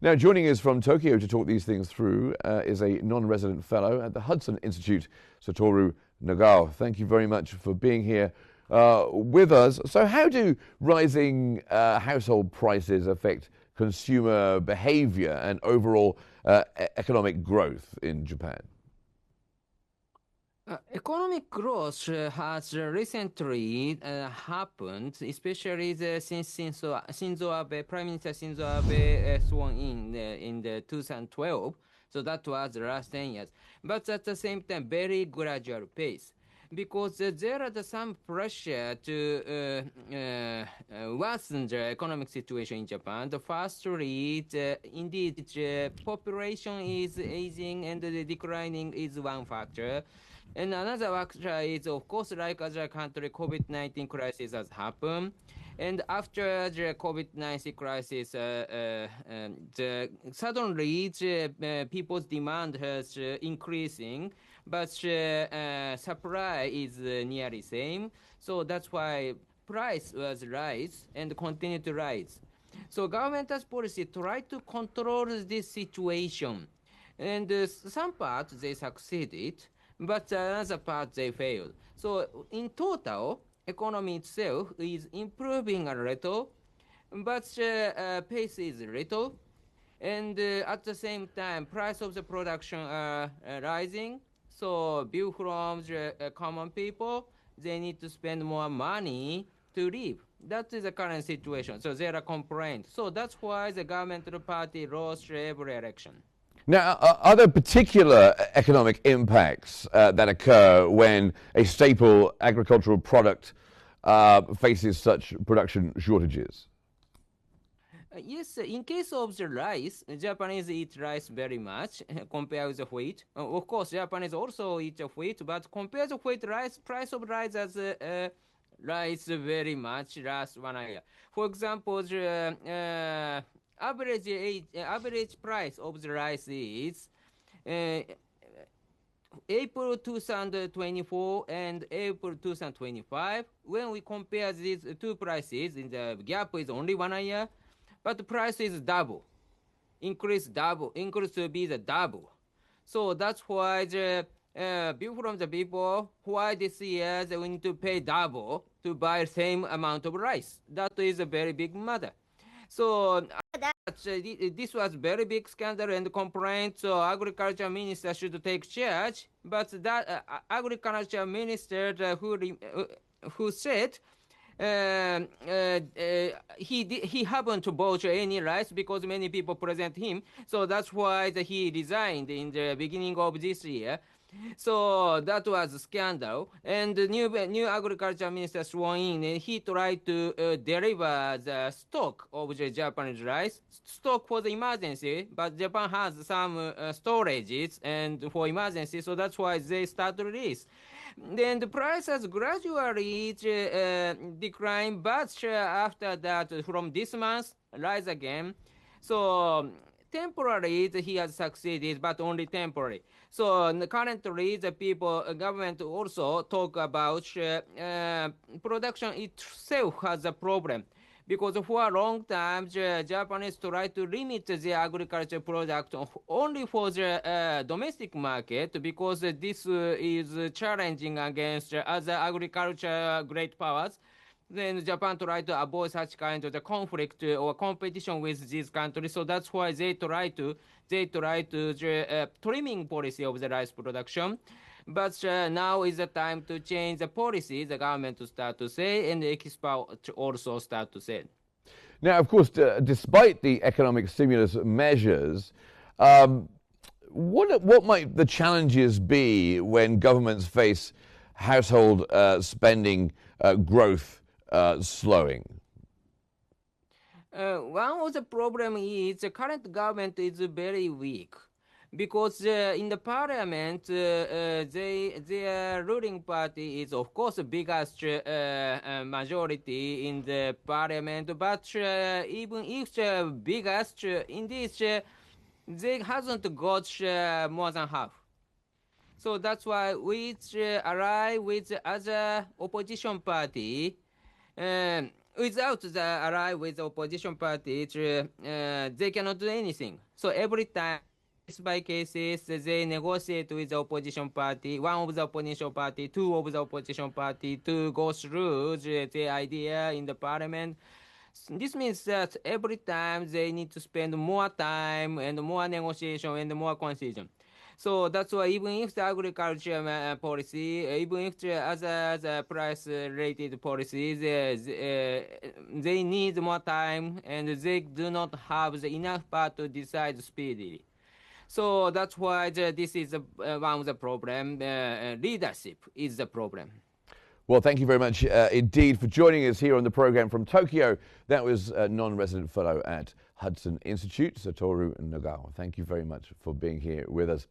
Now, joining us from Tokyo to talk these things through is a non-resident fellow at the Hudson Institute, Satoru Nagao. Thank you very much for being here with us. So how do rising household prices affect consumer behavior and overall economic growth in Japan? Economic growth has recently happened, especially since Shinzo Abe, Prime Minister Shinzo Abe sworn in the 2012. So that was the last 10 years. But at the same time, very gradual pace. Because there is some pressure to worsen the economic situation in Japan. The first read, indeed, population is aging and declining is one factor. And another factor is, of course, like other country, COVID-19 crisis has happened. And after the COVID-19 crisis, suddenly people's demand has increasing, but supply is nearly same. So that's why price was rise and continue to rise. So government's policy try to control this situation. And some parts they succeeded, but another part they failed. So in total, economy itself is improving a little, but pace is little, and at the same time, price of the production are rising. So view from the common people, they need to spend more money to live. That is the current situation. So there are complaints. So that's why the governmental party lost every election. Now, are there particular economic impacts that occur when a staple agricultural product faces such production shortages? Yes, in case of the rice, Japanese eat rice very much compared with the wheat. Of course, Japanese also eat wheat, but compared to wheat, price of rice has rise very much last 1 year. For example, the average price of the rice is April 2024 and April 2025. When we compare these two prices, the gap is only 1 year, but the price is double, increase to be the double. So that's why the view from the people, why this year they need to pay double to buy same amount of rice. That is a very big matter. So this was very big scandal and complaint. So agriculture minister should take charge. But that agriculture minister who said he happened to bought any rice because many people present him. So that's why he resigned in the beginning of this year. So that was a scandal. And the new agriculture minister sworn in, and he tried to deliver the stock of the Japanese rice, stock for the emergency, but Japan has some storages and for emergency, so that's why they start to release. Then the price has gradually declined, but after that, from this month, rise again. So temporarily, he has succeeded, but only temporary. So currently, the government also talk about production itself has a problem. Because for a long time, the Japanese try to limit the agriculture product only for the domestic market, because this is challenging against other agriculture great powers. Then Japan tried to avoid such kind of the conflict or competition with these countries. So that's why they try to trimming policy of the rice production. But now is the time to change the policy, the government to start to say, and the experts also start to say. Now, of course, despite the economic stimulus measures, what might the challenges be when governments face household spending growth slowing? One of the problem is the current government is very weak, because in the parliament, their ruling party is, of course, the biggest majority in the parliament, but even if the biggest, in this, they hasn't got more than half. So that's why we ally with the other opposition party. without the ally with the opposition party, they cannot do anything. So every time, case by cases, they negotiate with the opposition party, one of the opposition party, two of the opposition party, to go through the idea in the parliament. This means that every time they need to spend more time and more negotiation and more concession. So that's why even if the agriculture policy, even if the other price-related policies, they need more time and they do not have the enough power to decide speedily. So that's why this is one of the problem. Leadership is the problem. Well, thank you very much indeed for joining us here on the program from Tokyo. That was a non-resident fellow at Hudson Institute, Satoru Nagao. Thank you very much for being here with us.